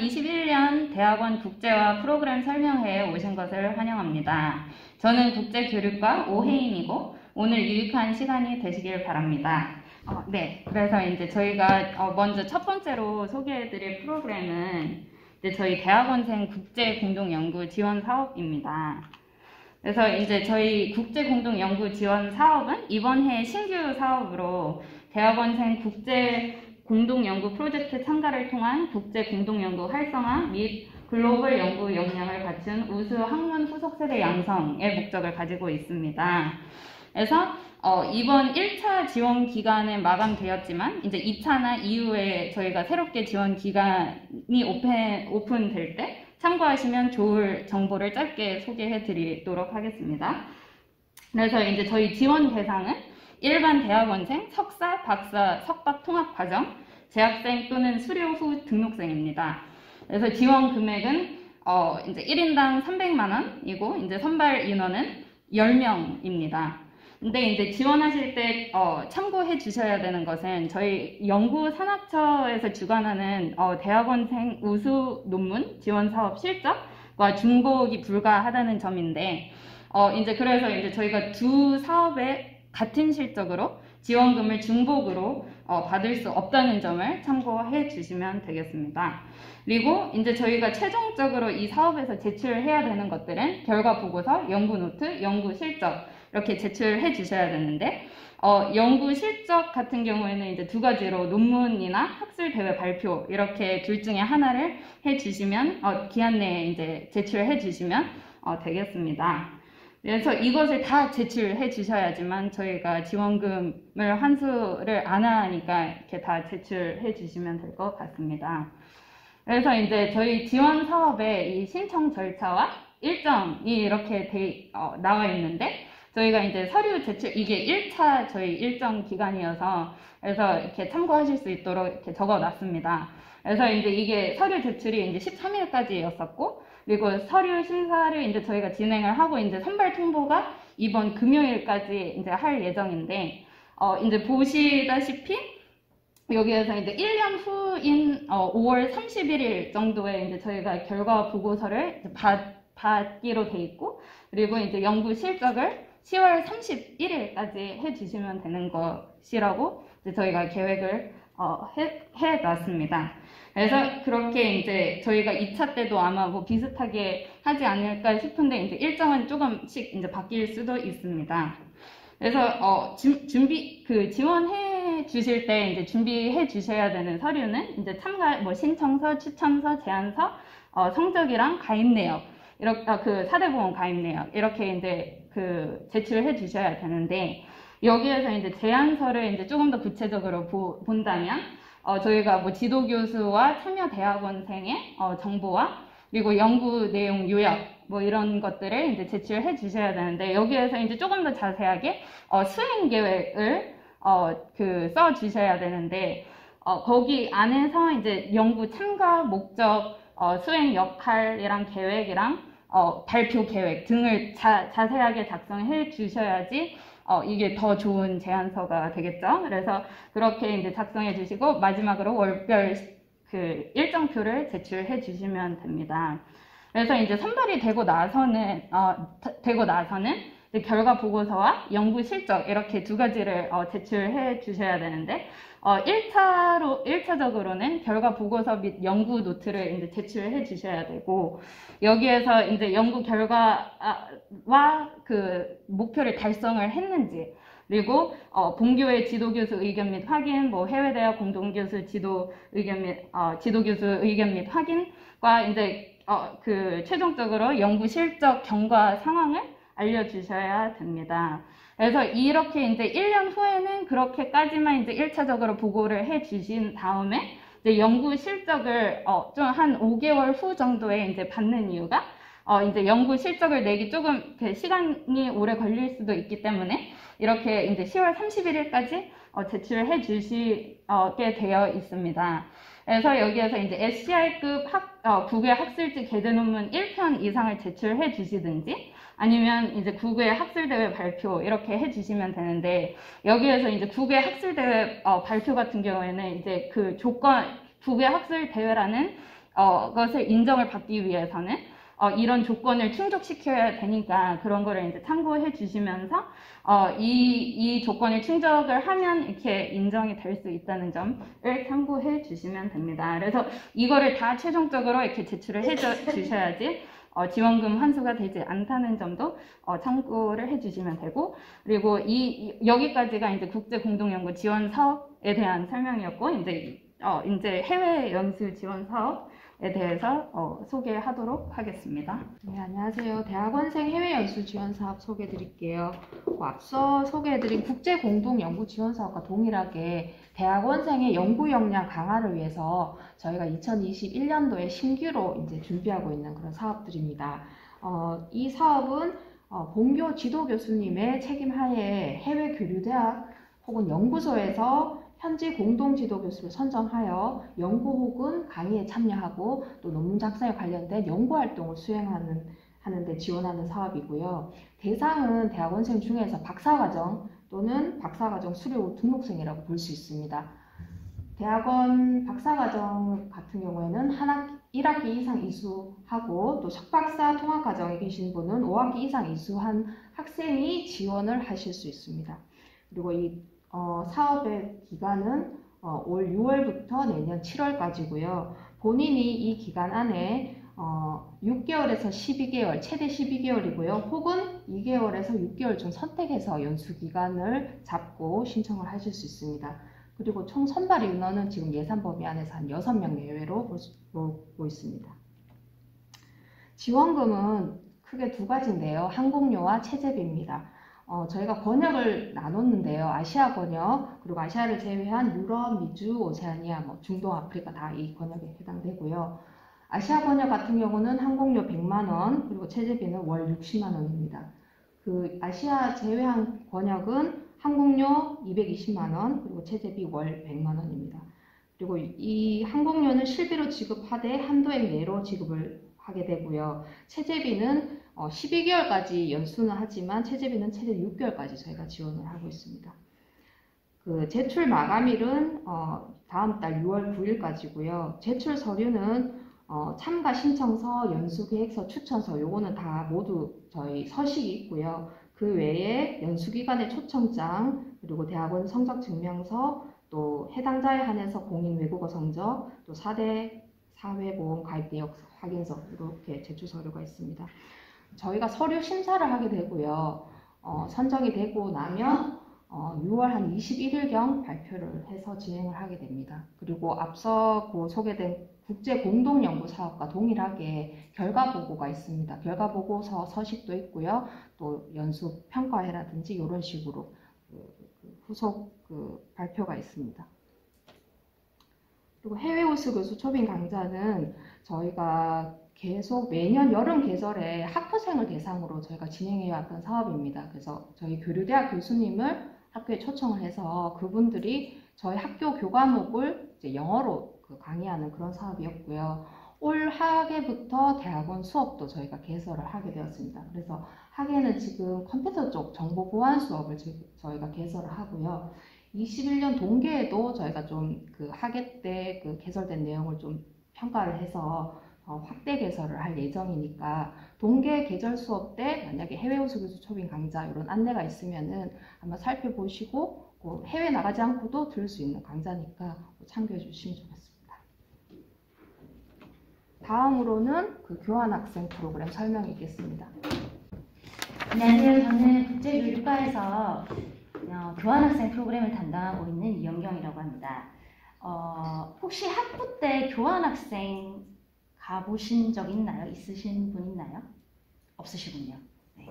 2021년 대학원 국제화 프로그램 설명회에 오신 것을 환영합니다. 저는 국제교류과 오혜인이고 오늘 유익한 시간이 되시길 바랍니다. 그래서 이제 저희가 먼저 첫 번째로 소개해드릴 프로그램은 이제 저희 대학원생 국제공동연구 지원 사업입니다. 그래서 이제 저희 국제공동연구 지원 사업은 이번 해 신규 사업으로 대학원생 국제 공동연구 프로젝트 참가를 통한 국제 공동연구 활성화 및 글로벌 연구 역량을 갖춘 우수 학년 후속 세대 양성의 목적을 가지고 있습니다. 그래서 이번 1차 지원 기간은 마감되었지만 이제 2차나 이후에 저희가 새롭게 지원 기간이 오픈될 때 참고하시면 좋을 정보를 짧게 소개해 드리도록 하겠습니다. 그래서 이제 저희 지원 대상은 일반 대학원생, 석사, 박사, 석박 통합 과정, 재학생 또는 수료 후 등록생입니다. 그래서 지원 금액은 이제 1인당 300만 원이고 이제 선발 인원은 10명입니다. 근데 이제 지원하실 때 참고해 주셔야 되는 것은 저희 연구산학처에서 주관하는 대학원생 우수 논문 지원 사업 실적과 중복이 불가하다는 점인데 이제 그래서 이제 저희가 두 사업에 같은 실적으로 지원금을 중복으로 받을 수 없다는 점을 참고해 주시면 되겠습니다. 그리고 이제 저희가 최종적으로 이 사업에서 제출해야 되는 것들은 결과 보고서, 연구 노트, 연구 실적 이렇게 제출해 주셔야 되는데 연구 실적 같은 경우에는 이제 두 가지로 논문이나 학술 대회 발표 이렇게 둘 중에 하나를 해 주시면 기한 내에 이제 제출해 주시면 되겠습니다. 그래서 이것을 다 제출해 주셔야지만 저희가 지원금을 환수를 안 하니까 이렇게 다 제출해 주시면 될 것 같습니다. 그래서 이제 저희 지원 사업의 이 신청 절차와 일정이 이렇게 나와 있는데 저희가 이제 서류 제출, 이게 1차 저희 일정 기간이어서 그래서 이렇게 참고하실 수 있도록 이렇게 적어 놨습니다. 그래서 이제 이게 서류 제출이 이제 13일까지였었고 그리고 서류 심사를 이제 저희가 진행을 하고 이제 선발 통보가 이번 금요일까지 이제 할 예정인데 이제 보시다시피 여기에서 이제 1년 후인 5월 31일 정도에 이제 저희가 결과 보고서를 받기로 돼 있고 그리고 이제 연구 실적을 10월 31일까지 해주시면 되는 것이라고 이제 저희가 계획을 해놨습니다. 그래서 그렇게 이제 저희가 2차 때도 아마 뭐 비슷하게 하지 않을까 싶은데 이제 일정은 조금씩 이제 바뀔 수도 있습니다. 그래서 지원해 주실 때 이제 준비해 주셔야 되는 서류는 이제 신청서, 추천서, 제안서, 성적이랑 가입 내역 이렇게 그 사대보험 가입 내역 이렇게 이제 제출해 주셔야 되는데 여기에서 이제 제안서를 이제 조금 더 구체적으로 본다면 저희가 뭐 지도교수와 참여 대학원생의 정보와 그리고 연구 내용 요약 뭐 이런 것들을 이제 제출해 주셔야 되는데 여기에서 이제 조금 더 자세하게 수행 계획을 써 주셔야 되는데 거기 안에서 이제 연구 참가 목적, 수행 역할이랑 계획이랑 발표 계획 등을 자세하게 작성해 주셔야지 이게 더 좋은 제안서가 되겠죠. 그래서 그렇게 이제 작성해 주시고 마지막으로 월별 일정표를 제출해 주시면 됩니다. 그래서 이제 선발이 되고 나서는 이제 결과 보고서와 연구 실적 이렇게 두 가지를 제출해 주셔야 되는데 1차적으로는 결과 보고서 및 연구 노트를 이제 제출해 주셔야 되고 여기에서 이제 연구 결과와 그 목표를 달성을 했는지 그리고 본교의 지도교수 의견 및 확인, 뭐 해외대학 공동교수 지도 의견 및 지도교수 의견 및 확인과 이제 최종적으로 연구 실적 경과 상황을 알려주셔야 됩니다. 그래서 이렇게 이제 1년 후에는 그렇게까지만 이제 1차적으로 보고를 해 주신 다음에 이제 연구 실적을 좀 한 5개월 후 정도에 이제 받는 이유가 이제 연구 실적을 내기 조금 시간이 오래 걸릴 수도 있기 때문에 이렇게 이제 10월 31일까지 제출해 주시게 되어 있습니다. 그래서 여기에서 이제 SCI급 국외 학술지 개제 논문 1편 이상을 제출해 주시든지 아니면 이제 국외 학술대회 발표 이렇게 해주시면 되는데 여기에서 이제 국외 학술대회 발표 같은 경우에는 이제 그 조건 국외 학술대회라는 것을 인정을 받기 위해서는 이런 조건을 충족시켜야 되니까 그런 거를 이제 참고해 주시면서 이 조건을 충족을 하면 이렇게 인정이 될 수 있다는 점을 참고해 주시면 됩니다. 그래서 이거를 다 최종적으로 이렇게 제출을 해 주셔야지 지원금 환수가 되지 않다는 점도 참고를 해 주시면 되고, 그리고 여기까지가 이제 국제공동연구 지원 사업에 대한 설명이었고, 이제 해외 연수 지원 사업에 대해서 소개하도록 하겠습니다. 네, 안녕하세요. 대학원생 해외연수 지원 사업 소개해 드릴게요. 앞서 소개해드린 국제공동연구지원 사업과 동일하게 대학원생의 연구 역량 강화를 위해서 저희가 2021년도에 신규로 이제 준비하고 있는 그런 사업들입니다. 이 사업은 본교 지도 교수님의 책임하에 해외 교류대학 혹은 연구소에서 현지 공동 지도 교수를 선정하여 연구 혹은 강의에 참여하고 또 논문 작성에 관련된 연구 활동을 하는데 지원하는 사업이고요. 대상은 대학원생 중에서 박사과정 또는 박사과정 수료 등록생이라고 볼 수 있습니다. 대학원 박사과정 같은 경우에는 1학기 이상 이수하고 또 석박사 통합과정에 계신 분은 5학기 이상 이수한 학생이 지원을 하실 수 있습니다. 그리고 이 사업의 기간은 올 6월부터 내년 7월까지고요. 본인이 이 기간 안에 6개월에서 12개월, 최대 12개월이고요. 혹은 2개월에서 6개월 중 선택해서 연수기간을 잡고 신청을 하실 수 있습니다. 그리고 총 선발 인원은 지금 예산 범위 안에서 한 6명 내외로 보고 있습니다. 지원금은 크게 두 가지인데요. 항공료와 체재비입니다. 저희가 권역을 나눴는데요. 아시아 권역, 그리고 아시아를 제외한 유럽, 미주, 오세아니아, 중동, 아프리카 다 이 권역에 해당되고요. 아시아 권역 같은 경우는 항공료 100만원, 그리고 체재비는 월 60만원입니다. 그 아시아 제외한 권역은 항공료 220만원, 그리고 체재비 월 100만원입니다. 그리고 이 항공료는 실비로 지급하되 한도액 내로 지급을 하게 되고요. 체재비는 12개월까지 연수는 하지만 체재비는 최대 6개월까지 저희가 지원을 하고 있습니다. 그 제출 마감일은 다음 달 6월 9일까지고요. 제출 서류는 참가 신청서, 연수계획서, 추천서 요거는 다 모두 저희 서식이 있고요. 그 외에 연수기관의 초청장, 그리고 대학원 성적 증명서, 또 해당자에 한해서 공인 외국어 성적, 또 4대 사회보험 가입 내역 확인서 이렇게 제출 서류가 있습니다. 저희가 서류 심사를 하게 되고요. 선정이 되고 나면 6월 한 21일경 발표를 해서 진행을 하게 됩니다. 그리고 앞서 소개된 국제공동연구사업과 동일하게 결과보고가 있습니다. 결과보고서 서식도 있고요. 또 연수평가회라든지 이런 식으로 후속 발표가 있습니다. 그리고 해외 우수 교수 초빙 강좌는 저희가 계속 매년 여름 계절에 학부생을 대상으로 저희가 진행해 왔던 사업입니다. 그래서 저희 교류대학 교수님을 학교에 초청을 해서 그분들이 저희 학교 교과목을 이제 영어로 강의하는 그런 사업이었고요. 올 학예부터 대학원 수업도 저희가 개설을 하게 되었습니다. 그래서 학예는 지금 컴퓨터 쪽 정보 보안 수업을 저희가 개설을 하고요. 21년 동계에도 저희가 좀 학예 때 개설된 내용을 좀 평가를 해서 확대 개설을 할 예정이니까 동계 계절 수업 때 만약에 해외 우수 교수 초빙 강좌 이런 안내가 있으면은 한번 살펴보시고 해외 나가지 않고도 들을 수 있는 강좌니까 참고해 주시면 좋겠습니다. 다음으로는 교환학생 프로그램 설명이 있겠습니다. 안녕하세요. 저는 국제교육과에서 교환학생 프로그램을 담당하고 있는 이영경이라고 합니다. 혹시 학부 때 교환학생 가보신 적 있나요? 있으신 분 있나요? 없으시군요. 네.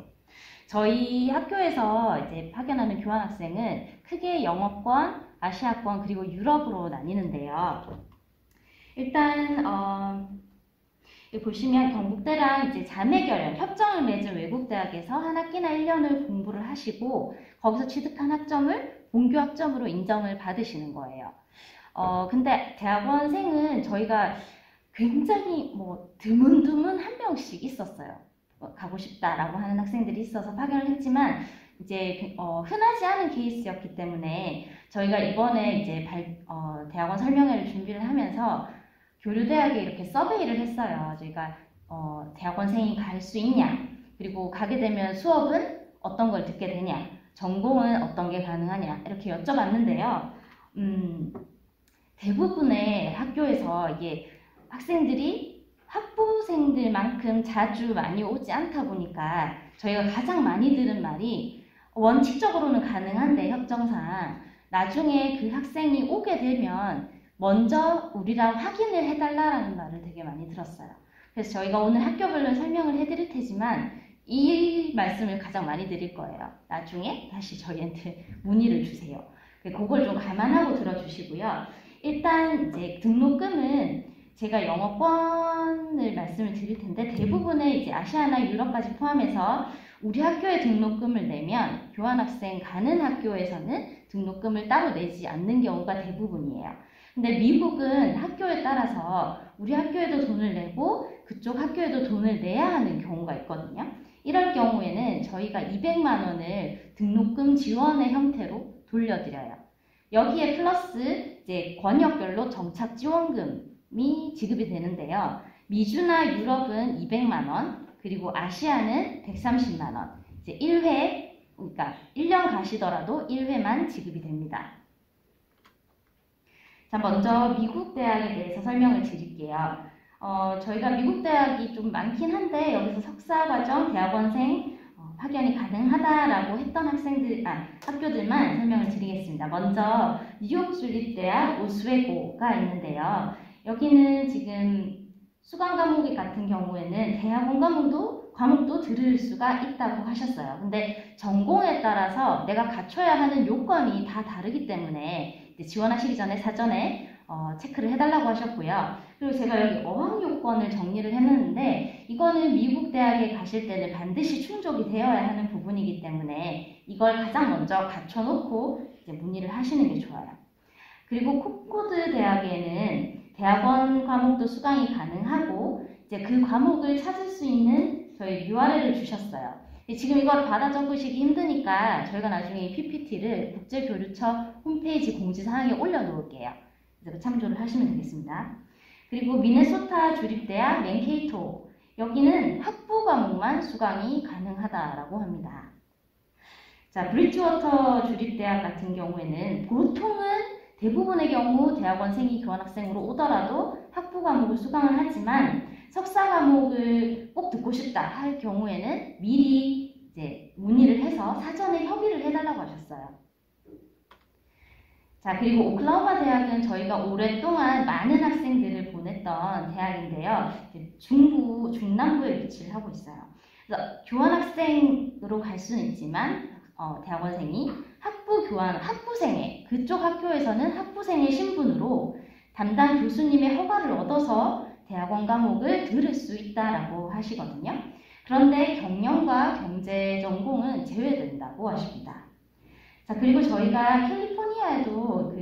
저희 학교에서 이제 파견하는 교환학생은 크게 영어권, 아시아권 그리고 유럽으로 나뉘는데요. 일단 보시면 경북대랑 이제 자매결연 협정을 맺은 외국 대학에서 한 학기나 1년을 공부를 하시고 거기서 취득한 학점을 본교 학점으로 인정을 받으시는 거예요. 근데 대학원생은 저희가 굉장히 드문드문 한 명씩 있었어요. 가고 싶다라고 하는 학생들이 있어서 파견을 했지만 이제 흔하지 않은 케이스였기 때문에 저희가 이번에 이제 대학원 설명회를 준비를 하면서 교류대학에 이렇게 서베이를 했어요. 저희가 대학원생이 갈 수 있냐, 그리고 가게 되면 수업은 어떤 걸 듣게 되냐, 전공은 어떤 게 가능하냐, 이렇게 여쭤봤는데요. 대부분의 학교에서 이게 학생들이 학부생들만큼 자주 많이 오지 않다 보니까 저희가 가장 많이 들은 말이, 원칙적으로는 가능한데 협정상 나중에 그 학생이 오게 되면 먼저 우리랑 확인을 해달라라는 말을 되게 많이 들었어요. 그래서 저희가 오늘 학교별로 설명을 해드릴 테지만 이 말씀을 가장 많이 드릴 거예요. 나중에 다시 저희한테 문의를 주세요. 그걸 좀 감안하고 들어주시고요. 일단 이제 등록금은 제가 영어권을 말씀을 드릴 텐데, 대부분의 이제 아시아나 유럽까지 포함해서 우리 학교에 등록금을 내면 교환학생 가는 학교에서는 등록금을 따로 내지 않는 경우가 대부분이에요. 근데 미국은 학교에 따라서 우리 학교에도 돈을 내고 그쪽 학교에도 돈을 내야 하는 경우가 있거든요. 이럴 경우에는 저희가 200만 원을 등록금 지원의 형태로 돌려드려요. 여기에 플러스 이제 권역별로 정착 지원금이 지급이 되는데요. 미주나 유럽은 200만 원, 그리고 아시아는 130만 원. 이제 1회, 그러니까 1년 가시더라도 1회만 지급이 됩니다. 자, 먼저 미국 대학에 대해서 설명을 드릴게요. 저희가 미국 대학이 좀 많긴 한데 여기서 석사과정 대학원생 파견이 가능하다라고 했던 학교들만 설명을 드리겠습니다. 먼저 뉴욕 주립대학 오스웨고가 있는데요. 여기는 지금 수강 과목 같은 경우에는 대학원 과목도 들을 수가 있다고 하셨어요. 근데 전공에 따라서 내가 갖춰야 하는 요건이 다 다르기 때문에 이제 지원하시기 전에 사전에 체크를 해달라고 하셨고요. 그리고 제가 여기 어학 요건을 정리를 해놨는데, 이거는 미국 대학에 가실 때는 반드시 충족이 되어야 하는 부분이기 때문에 이걸 가장 먼저 갖춰놓고 이제 문의를 하시는 게 좋아요. 그리고 콕코드 대학에는 대학원 과목도 수강이 가능하고 이제 그 과목을 찾을 수 있는 저희 URL을 주셨어요. 지금 이걸 받아 적으시기 힘드니까 저희가 나중에 PPT를 국제교류처 홈페이지 공지사항에 올려놓을게요. 그래서 참조를 하시면 되겠습니다. 그리고 미네소타 주립대학 맨케이토, 여기는 학부 과목만 수강이 가능하다라고 합니다. 자, 브리지워터 주립대학 같은 경우에는 보통은 대부분의 경우 대학원생이 교환학생으로 오더라도 학부 과목을 수강을 하지만 석사 과목을 꼭 듣고 싶다 할 경우에는 미리 이제 문의를 해서 사전에 협의를 해달라고 하셨어요. 자, 그리고 오클라호마 대학은 저희가 오랫동안 많은 학생들을 보냈던 대학인데요. 중남부에 위치를 하고 있어요. 그래서 교환학생으로 갈 수는 있지만 대학원생이 학부생회, 그쪽 학교에서는 학부생의 신분으로 담당 교수님의 허가를 얻어서 대학원 과목을 들을 수 있다라고 하시거든요. 그런데 경영과 경제 전공은 제외된다고 하십니다. 자, 그리고 저희가 캘리포니아에도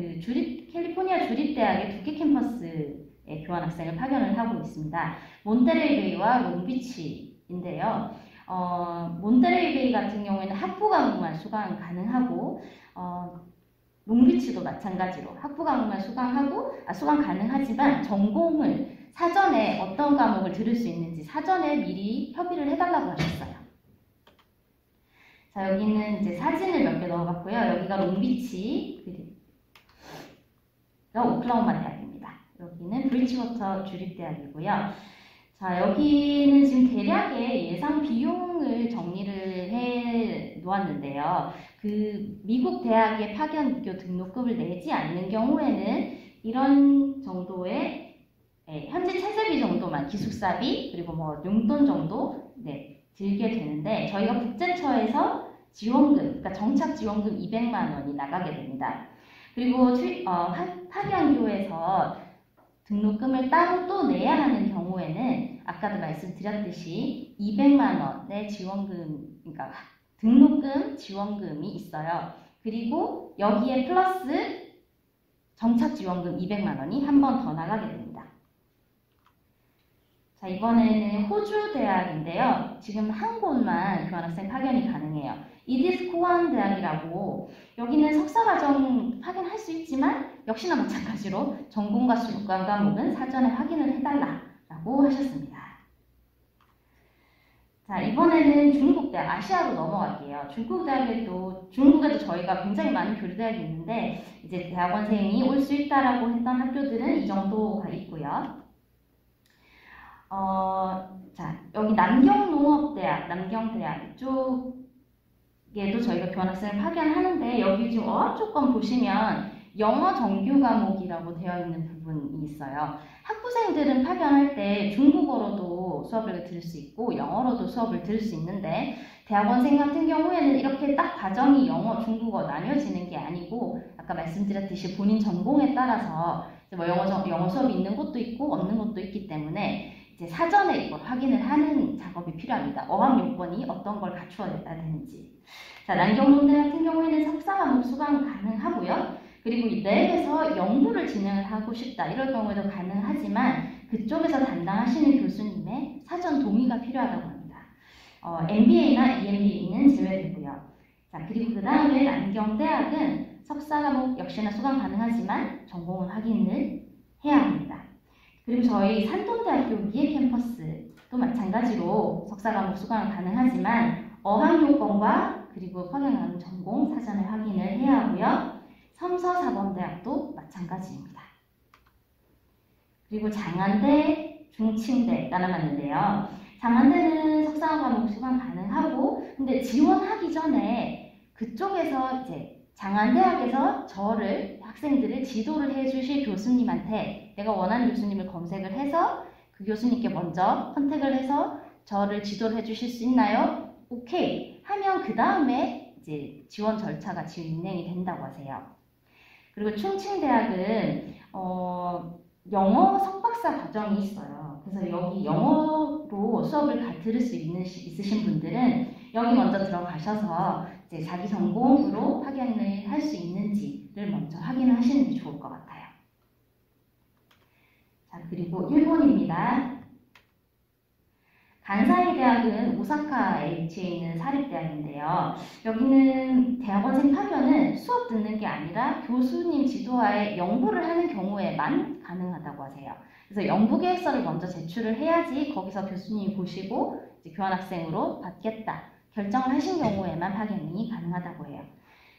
캘리포니아 주립대학의 2개 캠퍼스에 교환학생을 파견을 하고 있습니다. 몬테레이베이와 롱비치인데요. 몬테레이베이 같은 경우에는 학부 과목만 수강 가능하고, 롱비치도 마찬가지로 학부 과목만 수강 가능하지만 전공을 사전에 어떤 과목을 들을 수 있는지 사전에 미리 협의를 해달라고 하셨어요. 자, 여기는 이제 사진을 몇 개 넣어봤고요. 여기가 롱비치, 그리고 오클라호마 대학입니다. 여기는 브리지워터 주립대학이고요. 자, 여기는 지금 대략의 예상 비용을 정리를 해 놓았는데요. 그 미국 대학의 파견교 등록금을 내지 않는 경우에는 이런 정도의 현재 체제비 정도만, 기숙사비 그리고 뭐 용돈 정도 들게 되는데, 저희가 국제처에서 지원금, 그러니까 정착 지원금 200만 원이 나가게 됩니다. 그리고 파견교에서 등록금을 따로 또 내야 하는 경우에는 아까도 말씀드렸듯이 200만 원의 지원금, 그러니까 등록금 지원금이 있어요. 그리고 여기에 플러스 정착 지원금 200만 원이 한 번 더 나가게 됩니다. 자, 이번에는 호주 대학인데요. 지금 한 곳만 교환학생 파견이 가능해요. 이디스 코원 대학이라고, 여기는 석사과정 파견할 수 있지만 역시나 마찬가지로 전공과 수강 과목은 사전에 확인을 해달라고 하셨습니다. 자, 이번에는 중국대학, 아시아로 넘어갈게요. 중국에도 저희가 굉장히 많은 교류대학이 있는데, 이제 대학원생이 올 수 있다라고 했던 학교들은 이 정도가 있고요. 자, 여기 남경농업대학, 남경대학 이쪽에도 저희가 교환학생을 파견하는데, 여기 지금 어학 조건 보시면 영어 정규 과목이라고 되어 있는 부분이 있어요. 학부생들은 파견할 때 중국어로도 수업을 들을 수 있고 영어로도 수업을 들을 수 있는데, 대학원생 같은 경우에는 이렇게 딱 과정이 영어, 중국어 나뉘어지는 게 아니고, 아까 말씀드렸듯이 본인 전공에 따라서 뭐 영어 수업이 있는 곳도 있고 없는 곳도 있기 때문에 이제 사전에 이걸 확인을 하는 작업이 필요합니다. 어학 요건이 어떤 걸 갖추어야 되는지. 자, 남경농대 같은 경우에는 석사 과목 수강 가능하고요. 그리고 이 랩에서 연구를 진행을 하고 싶다 이럴 경우에도 가능하지만 그쪽에서 담당하시는 교수님의 사전 동의가 필요하다고 합니다. MBA나 EMBA는 제외되고요. 자, 그리고 그 다음에 남경대학은 석사 과목 역시나 수강 가능하지만 전공은 확인을 해야 합니다. 그리고 저희 산동대학교 미에 캠퍼스도 마찬가지로 석사 과목 수강은 가능하지만 어학 요건과 그리고 파견 전공 사전에 확인을 해야 하고요. 섬서사범대학도 마찬가지입니다. 그리고 장안대, 중칭대 나눠봤는데요. 장안대는 석사 과목 수강 가능하고, 근데 지원하기 전에 그쪽에서 이제 장안대학에서 학생들을 지도를 해주실 교수님한테 내가 원하는 교수님을 검색을 해서 그 교수님께 먼저 컨택을 해서 저를 지도를 해주실 수 있나요? 오케이 하면 그 다음에 이제 지원 절차가 진행이 된다고 하세요. 그리고 충칭대학은 영어 석박사 과정이 있어요. 그래서 여기 영어로 수업을 들을 수 있으신 분들은 여기 먼저 들어가셔서 이제 자기 전공으로 파견을 할 수 있는지를 먼저 확인을 하시는 게 좋을 것 같아요. 자, 그리고 일본입니다. 간사이 대학은 오사카에 위치해 있는 사립대학인데요. 여기는 대학원생 파견은 수업 듣는 게 아니라 교수님 지도하에 연구를 하는 경우에만 가능하다고 하세요. 그래서 연구 계획서를 먼저 제출을 해야지 거기서 교수님이 보시고 이제 교환학생으로 받겠다 결정을 하신 경우에만 파견이 가능하다고 해요.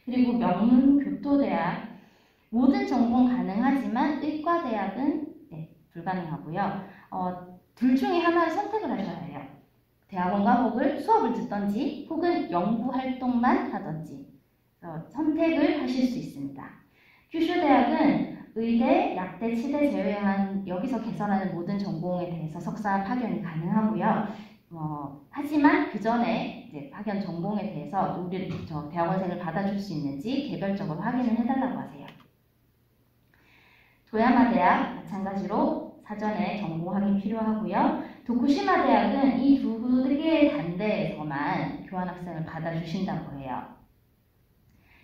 그리고 명문교토대학, 모든 전공 가능하지만 의과대학은 불가능하고요. 둘 중에 하나를 선택을 하셔야 해요. 대학원 과목을 수업을 듣던지 혹은 연구 활동만 하던지 선택을 하실 수 있습니다. 규슈대학은 의대, 약대, 치대 제외한 여기서 개설하는 모든 전공에 대해서 석사 파견이 가능하고요. 하지만 그 전에 이제 파견 전공에 대해서 대학원생을 받아줄 수 있는지 개별적으로 확인을 해달라고 하세요. 도야마 대학 마찬가지로 사전에 전공 확인 필요하고요. 도쿠시마 대학은 이 두 개의 단대에서만 교환학생을 받아주신다고 해요.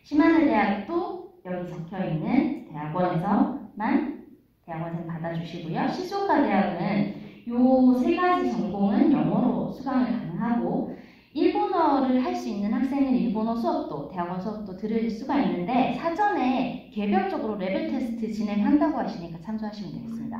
시마네 대학도 여기 적혀있는 대학원에서만 대학원생 받아주시고요. 시즈오카 대학은 요 세 가지 전공은 영어로 수강을 가능하고, 일본어를 할 수 있는 학생은 일본어 수업도, 대학원 수업도 들을 수가 있는데 사전에 개별적으로 레벨 테스트 진행한다고 하시니까 참조하시면 되겠습니다.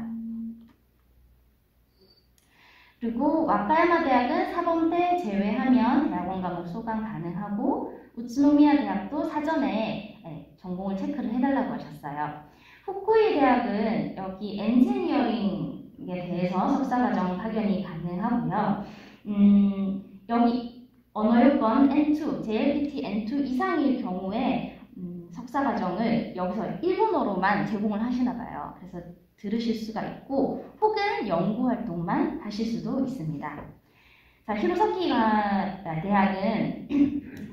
그리고 와카야마 대학은 사범대 제외하면 대학원 과목 수강 가능하고, 우츠노미야 대학도 사전에 전공을 체크를 해달라고 하셨어요. 후쿠이 대학은 여기 엔지니어링에 대해서 석사과정 파견이 가능하고요. 여기 언어요건 N2, JLPT N2 이상일 경우에 석사과정을 여기서 일본어로만 제공을 하시나 봐요. 그래서 들으실 수가 있고 혹은 연구활동만 하실 수도 있습니다. 자, 히로사키 대학은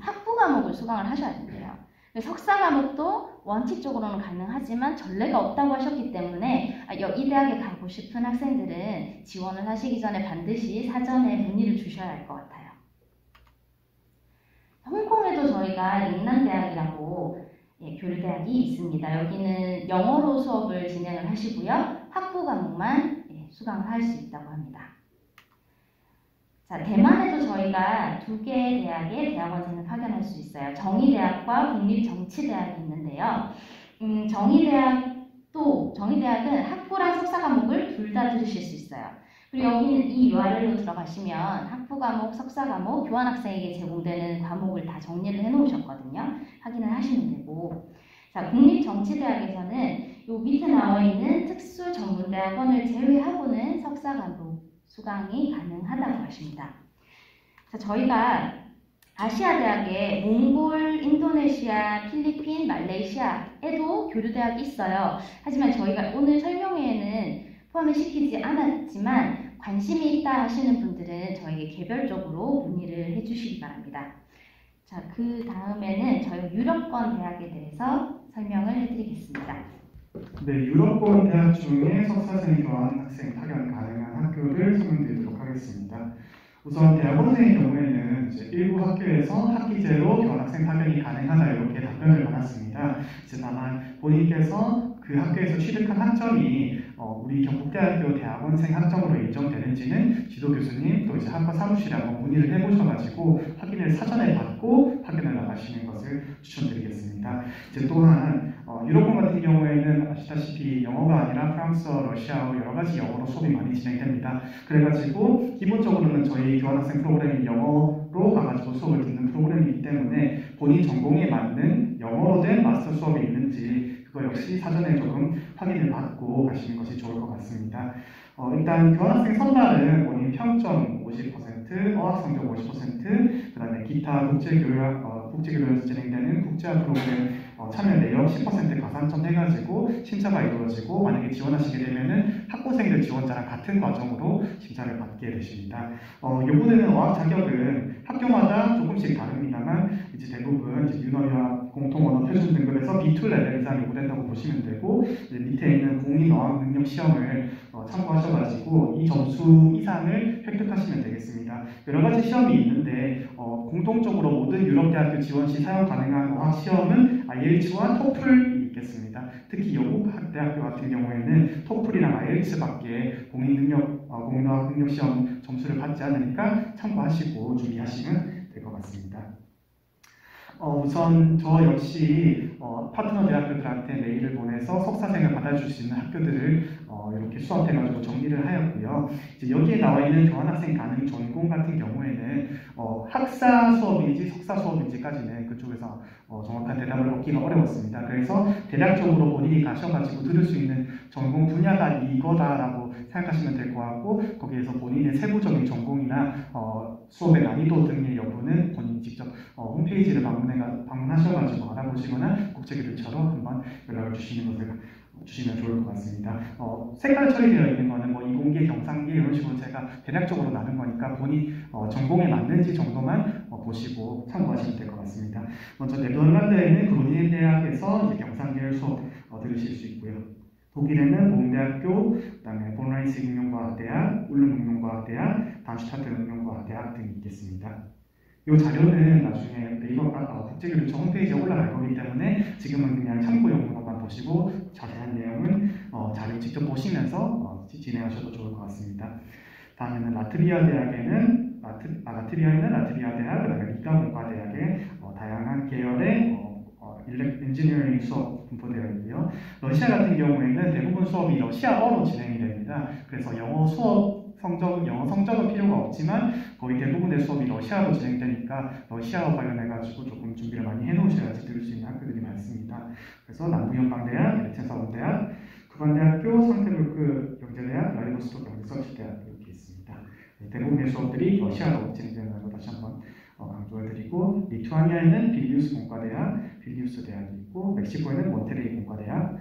학부 과목을 수강을 하셔야 된대요. 석사 과목도 원칙적으로는 가능하지만 전례가 없다고 하셨기 때문에 이 대학에 가고 싶은 학생들은 지원을 하시기 전에 반드시 사전에 문의를 주셔야 할 것 같아요. 홍콩에도 저희가 링난대학이라고 교류대학이 있습니다. 여기는 영어로 수업을 진행을 하시고요. 학부 과목만 수강을 할 수 있다고 합니다. 자, 대만에도 저희가 두 개의 대학의 대학원생을 파견할 수 있어요. 정의대학과 국립정치대학이 있는데요. 정의대학은 학부랑 석사 과목을 둘 다 들으실 수 있어요. 그리고 여기는 이 URL로 들어가시면 학부 과목, 석사 과목, 교환학생에게 제공되는 과목을 다 정리를 해놓으셨거든요. 확인을 하시면 되고, 자, 국립정치대학에서는 요 밑에 나와 있는 특수전문대학원을 제외하고는 석사 과목 수강이 가능하다고 하십니다. 자, 저희가 아시아 대학에 몽골, 인도네시아, 필리핀, 말레이시아에도 교류대학이 있어요. 하지만 저희가 오늘 설명회에는 포함을 시키지 않았지만 관심이 있다 하시는 분들은 저에게 개별적으로 문의를 해주시기 바랍니다. 자, 그 다음에는 저희 유럽권 대학에 대해서 설명을 해드리겠습니다. 네, 유럽권 대학 중에 석사생 교환 학생 파견 가능한 학교를 설명드리도록 하겠습니다. 우선 대학원생의 경우에는 이제 일부 학교에서 학기제로 교환학생 파견이 가능하다 이렇게 답변을 받았습니다. 이제 다만 본인께서 그 학교에서 취득한 학점이 우리 경북대학교 대학원생 학점으로 인정되는지는 지도교수님 또 이제 학과 사무실에 한번 문의를 해보셔가지고 확인을 사전에 받고 파견을 나가시는 것을 추천드리겠습니다. 이제 또한 유럽권 같은 경우에는 아시다시피 영어가 아니라 프랑스어, 러시아어 여러 가지 영어로 수업이 많이 진행됩니다. 그래가지고 기본적으로는 저희 교환학생 프로그램이 영어로 가가지고 수업을 듣는 프로그램이기 때문에 본인 전공에 맞는 영어로 된 마스터 수업이 있는지 그거 역시 사전에 조금 확인을 받고 가시는 것이 좋을 것 같습니다. 일단 교환학생 선발은 본인 평점 50%, 어학 성적 50%, 그 다음에 기타 국제교류에서 진행되는 국제화 프로그램 참여 내역 10% 가산점 해가지고 심사가 이루어지고 만약에 지원하시게 되면은 학부생들 지원자랑 같은 과정으로 심사를 받게 되십니다. 이번에는 어학 자격은 학교마다 조금씩 다릅니다만 이제 대부분 이제 윤어와 공통언어 표준 등급에서 B2 레벨 이상 요구된다고 보시면 되고 이제 밑에 있는 공인 어학 능력 시험을 참고하셔가지고 이 점수 이상을 획득하시면 되겠습니다. 여러 가지 시험이 있는데 공통적으로 모든 유럽 대학교 지원 시 사용 가능한 어학 시험은 IELTS와 TOEFL이 있겠습니다. 특히 영국 대학교 같은 경우에는 TOEFL이랑 IELTS밖에 공인어학 능력 시험 점수를 받지 않으니까 참고하시고 준비하시면 될 것 같습니다. 우선 저 역시 파트너 대학교들한테 메일을 보내서 석사생을 받아줄 수 있는 학교들을 이렇게 수합해가지고 정리를 하였고요. 이제 여기에 나와 있는 교환학생 가능 전공 같은 경우에는 학사 수업인지 석사 수업인지까지는 그쪽에서 정확한 대답을 얻기가 어려웠습니다. 그래서 대략적으로 본인이 가셔가지고 들을 수 있는 전공 분야가 이거다라고 생각하시면 될 것 같고 거기에서 본인의 세부적인 전공이나 수업의 난이도 등의 여부는 본인이 직접 홈페이지를 방문하셔가지고 알아보시거나 국제교류처럼 한번 연락을 주시면 좋을 것 같습니다. 색깔 처리되어 있는 거는 뭐 이공계, 경상계 이런 식으로 제가 대략적으로 나눈 거니까 본인 전공에 맞는지 정도만 보시고 참고하시면 될 것 같습니다. 먼저 네덜란드에는 그로닝 대학에서 이제 경상계열 수업 들으실 수 있고요. 독일에는 보험대학교, 그다음에 본라인스 응용과학대학, 울름 응용과학대학, 담슈타트 응용과학대학 등이 있겠습니다. 이 자료는 나중에 네이버 국제교류처 홈페이지에 올라갈 거기 때문에 지금은 그냥 참고용으로만 보시고 자세한 내용은 자료 직접 보시면서 진행하셔도 좋을 것 같습니다. 다음에는 라트비아 대학에는 라트비아 대학, 그다음에 리가문과대학에 다양한 계열의 엔지니어링 수업 분포되어 있고요. 러시아 같은 경우에는 대부분 수업이 러시아어로 진행이 됩니다. 그래서 영어 성적은 필요가 없지만 거의 대부분의 수업이 러시아로 진행되니까 러시아어 관련해가지고 조금 준비를 많이 해놓으셔야지 들을 수 있는 학교들이 많습니다. 그래서 남부연방대학, 에르첸사원대학, 쿠반대학교, 상트부르크 경제대학, 라이보스토크 경제서치대학 이렇게 있습니다. 대부분의 수업들이 러시아로 진행되는 걸 다시 한번 강조해드리고 리투아니아에는 빌니우스 공과대학, 빌니우스 대학이 있고 멕시코에는 몬테레이 공과대학,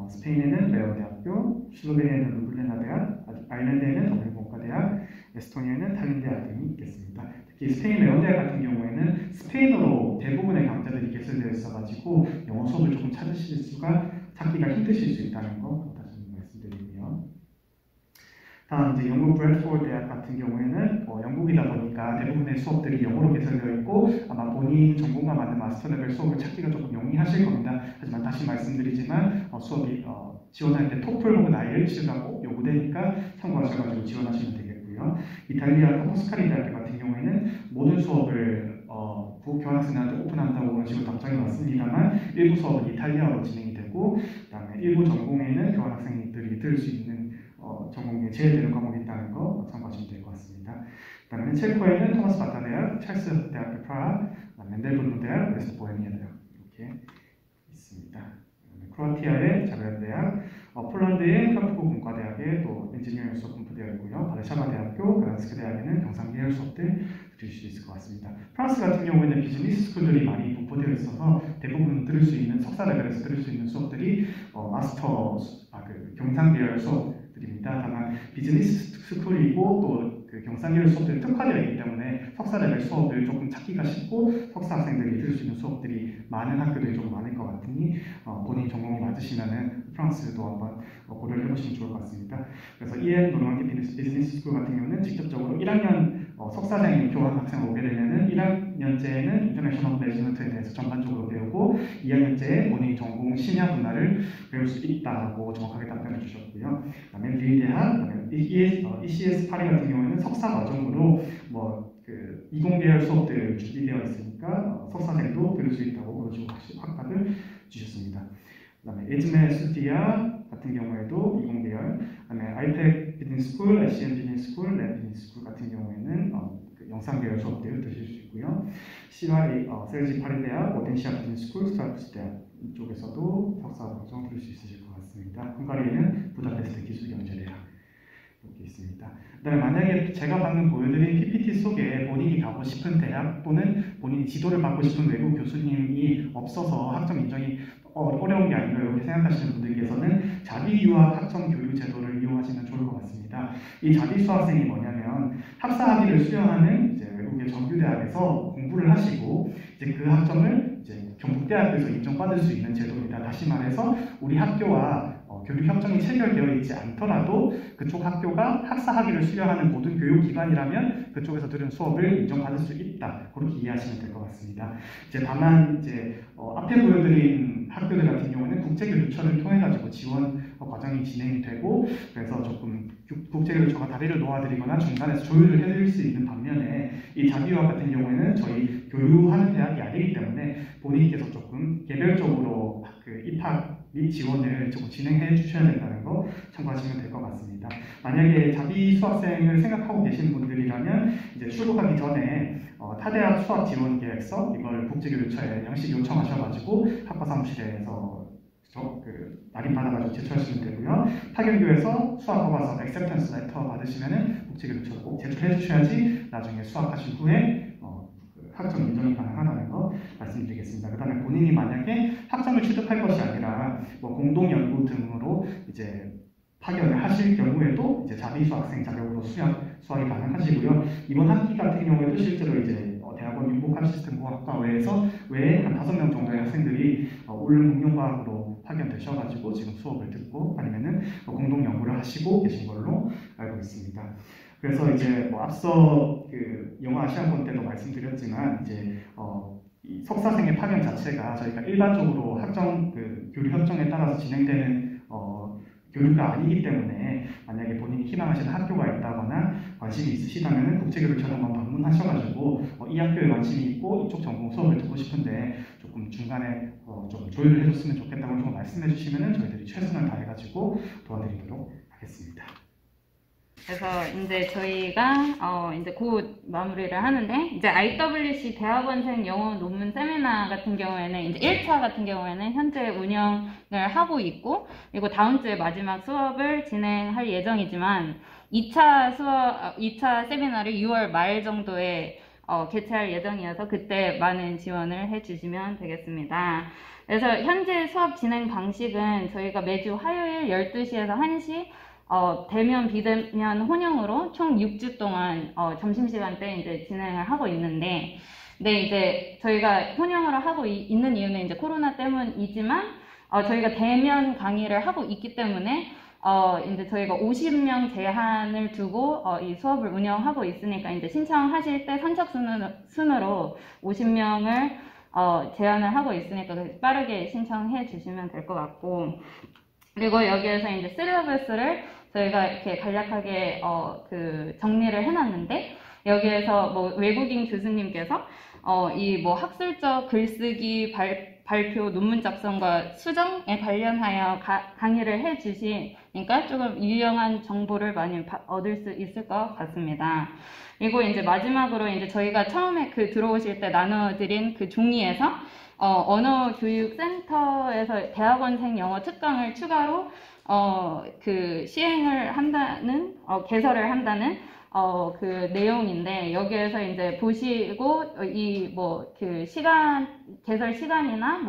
스페인에는 레온대학교, 슬로베니아에는 루블레나 대학, 아일랜드에는 더블린 공과대학, 에스토니아에는 탈린 대학 등이 있겠습니다. 특히 스페인 레온대학 같은 경우에는 스페인어로 대부분의 강좌들이 개설되어 있어가지고 영어 수업을 조금 찾기가 힘드실 수 있다는 거 다시 한번 말씀드리고요. 다음 이제 영국 브래드포드 대학 같은 경우에는 영국이다 보니까 대부분의 수업들이 영어로 개설되어 있고 아마 본인 전공과 맞는 마스터 레벨 수업을 찾기가 조금 용이하실 겁니다. 하지만 다시 말씀드리지만 수업이 지원할 때 토플 혹은 IELTS가 꼭 요구되니까 참고하셔가지고 지원하시면 되겠고요. 있고요. 이탈리아 포스카리 대학교 같은 경우에는 모든 수업을 교환학생들한테 오픈한다고 그런 식으로 답장이 왔습니다만 일부 수업은 이탈리아어로 진행이 되고 그다음에 일부 전공에는 교환학생들이 들을 수 있는 전공에 제외되는 과목이 있다는 거 참고하시면 될 것 같습니다. 그다음에 체코에는 토마스 바타 대학, 찰스 대학교 프라하, 멘델브룬 대학, 웨스트 보헤미아 대학 이렇게 있습니다. 크로아티아의 자그레브 대학, 폴란드의 크라쿠브 공과대학에 또 엔지니어링 수업 분포되어 있고요. 바르샤바 대학교, 그란스크 대학에는 경상 계열 수업들 들을 수 있을 것 같습니다. 프랑스 같은 경우에는 비즈니스 스쿨들이 많이 분포되어 있어서 대부분 들을 수 있는 석사 레벨에서 들을 수 있는 수업들이 마스터 경상 계열 수업들입니다. 다만 비즈니스 스쿨이고 또 그 경상계열 수업들이 특화되어 있기 때문에 석사 레벨 수업을 조금 찾기가 쉽고 석사 학생들이 들을 수 있는 수업들이 많은 학교들이 좀 많을 것 같으니 본인 전공이 맞으시면은 프랑스도 한번 고려를 해보시면 좋을 것 같습니다. 그래서 EN 노르망디 비즈니스 스쿨 같은 경우는 직접적으로 1학년 석사생 교환 학생을 오게 되면은 1학년째는 인터내셔널 매니지먼트에 대해서 전반적으로 배우고 2학년째에 본인 전공 심야 분야를 배울 수 있다고 정확하게 답변해 주셨고요. 그다음에 리대학, ECS 파리 같은 경우에는 석사 과정으로 이공계열 수업들 준비되어 있으니까 석사생도 들을 수 있다고 그런 식으로 확답을 주셨습니다. 그다음에 에즈메 스티아 같은 경우에도 이공계열, 그다음에 아이팩 비즈니스 스쿨, SCM 비즈니스 스쿨, 랩 비즈니스 스쿨 같은 경우에는 영상계열 수업들 들으실 수 있고요. 시와이 셀지 파리 대학, 오덴시아 비즈니스 스쿨, 스타벅스 대학 이쪽에서도 석사 과정 들을 수 있으실 것 같습니다. 헝가리에는 부다페스트 기술경제대학 이렇게 있습니다. 그다음에 만약에 제가 방금 보여드린 PPT 속에 본인이 가고 싶은 대학 또는 본인이 지도를 받고 싶은 외국 교수님이 없어서 학점 인정이 어려운 게 아닌가 이렇게 생각하시는 분들께서는 자비유학 학점 교육 제도를 이용하시면 좋을 것 같습니다. 이 자비수학생이 뭐냐면 학사학위를 수여하는 이제 외국의 정규대학에서 공부를 하시고 이제 그 학점을 이제 경북대학에서 인정받을 수 있는 제도입니다. 다시 말해서 우리 학교와 교육 협정이 체결되어 있지 않더라도 그쪽 학교가 학사 학위를 수여하는 모든 교육기관이라면 그쪽에서 들은 수업을 인정받을 수 있다. 그렇게 이해하시면 될 것 같습니다. 이제 다만 앞에 보여드린 학교들 같은 경우는 국제교류처를 통해 가지고 지원 과정이 진행이 되고 그래서 조금 국제교류처가 다리를 놓아드리거나 중간에서 조율을 해드릴 수 있는 반면에 이 자비유학 같은 경우에는 저희 교류하는 대학이 아니기 때문에 본인께서 조금 개별적으로 입학 및 지원을 조금 진행해 주셔야 된다는 거 참고하시면 될 것 같습니다. 만약에 자비 수학생을 생각하고 계신 분들이라면 이제 출국하기 전에 타대학 수학 지원 계획서 이걸 국제교류처에 양식 요청하셔가지고 학과 사무실에서 날인 받아가지고 제출하시면 되고요. 파견교에서 수학 허가서 액셉턴스 레터 받으시면은 국제교류처에 꼭 제출해 주셔야지 나중에 수학하신 후에 학점 인정이 가능하다는 거 말씀드리겠습니다. 그 다음에 본인이 만약에 학점을 취득할 것이 아니라 공동연구 등으로 이제 파견을 하실 경우에도 이제 자비수학생 자격으로 수학이 가능하시고요. 이번 학기 같은 경우에도 실제로 이제 대학원 융복합 시스템 공학과 외에 한 5명 정도의 학생들이 울릉 공룡과학으로 파견되셔가지고 지금 수업을 듣고 아니면은 공동 연구를 하시고 계신 걸로 알고 있습니다. 그래서 이제 앞서 영어 아시안권 때도 말씀드렸지만 이제 이 석사생의 파견 자체가 저희가 일반적으로 교류 협정에 따라서 진행되는 교류가 아니기 때문에 만약에 본인이 희망하시는 학교가 있다거나 관심이 있으시다면 국제교류처를 한번 방문하셔가지고 이 학교에 관심이 있고 이쪽 전공 수업을 듣고 싶은데 조금 중간에 좀 조율을 해줬으면 좋겠다고 좀 말씀해 주시면 저희들이 최선을 다해가지고 도와드리도록 하겠습니다. 그래서 이제 저희가 이제 곧 마무리를 하는데 이제 IWC 대학원생 영어 논문 세미나 같은 경우에는 이제 1차 같은 경우에는 현재 운영을 하고 있고 그리고 다음 주에 마지막 수업을 진행할 예정이지만 2차 세미나를 6월 말 정도에 개최할 예정이어서 그때 많은 지원을 해주시면 되겠습니다. 그래서 현재 수업 진행 방식은 저희가 매주 화요일 12시에서 1시 대면 비대면 혼영으로 총 6주 동안 점심시간 때 이제 진행을 하고 있는데 이제 저희가 혼영으로 하고 있는 이유는 이제 코로나 때문이지만 저희가 대면 강의를 하고 있기 때문에 이제 저희가 50명 제한을 두고 이 수업을 운영하고 있으니까 이제 신청하실 때 선착 순으로 50명을 제한을 하고 있으니까 빠르게 신청해 주시면 될 것 같고 그리고 여기에서 이제 시래버스를 저희가 이렇게 간략하게 정리를 해놨는데, 여기에서 뭐 외국인 교수님께서 이 뭐 학술적 글쓰기, 발표, 논문 작성과 수정에 관련하여 강의를 해주시니까 조금 유용한 정보를 많이 얻을 수 있을 것 같습니다. 그리고 이제 마지막으로 이제 저희가 처음에 들어오실 때 나눠드린 그 종이에서 언어교육센터에서 대학원생 영어 특강을 추가로 시행을 한다는, 개설을 한다는 그 내용인데, 여기에서 이제 보시고 개설 시간이나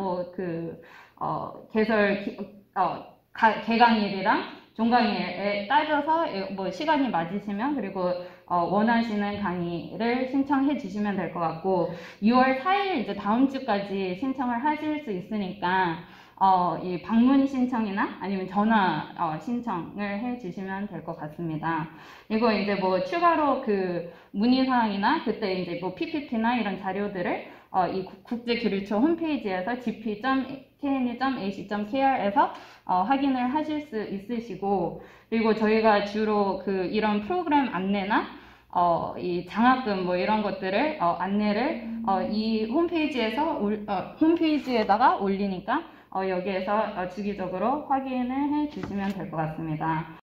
개강일이랑 종강일에 따져서 뭐 시간이 맞으시면, 그리고 원하시는 강의를 신청해 주시면 될 것 같고, 6월 4일 이제 다음 주까지 신청을 하실 수 있으니까 이 방문 신청이나 아니면 전화 신청을 해 주시면 될 것 같습니다. 그리고 이제 뭐 추가로 그 문의사항이나 그때 이제 뭐 PPT나 이런 자료들을 이 국제교류처 홈페이지에서 gp.kne.ac.kr에서 확인을 하실 수 있으시고, 그리고 저희가 주로 이런 프로그램 안내나 이 장학금 뭐 이런 것들을 안내를 이 홈페이지에다가 올리니까 여기에서 주기적으로 확인을 해 주시면 될 것 같습니다.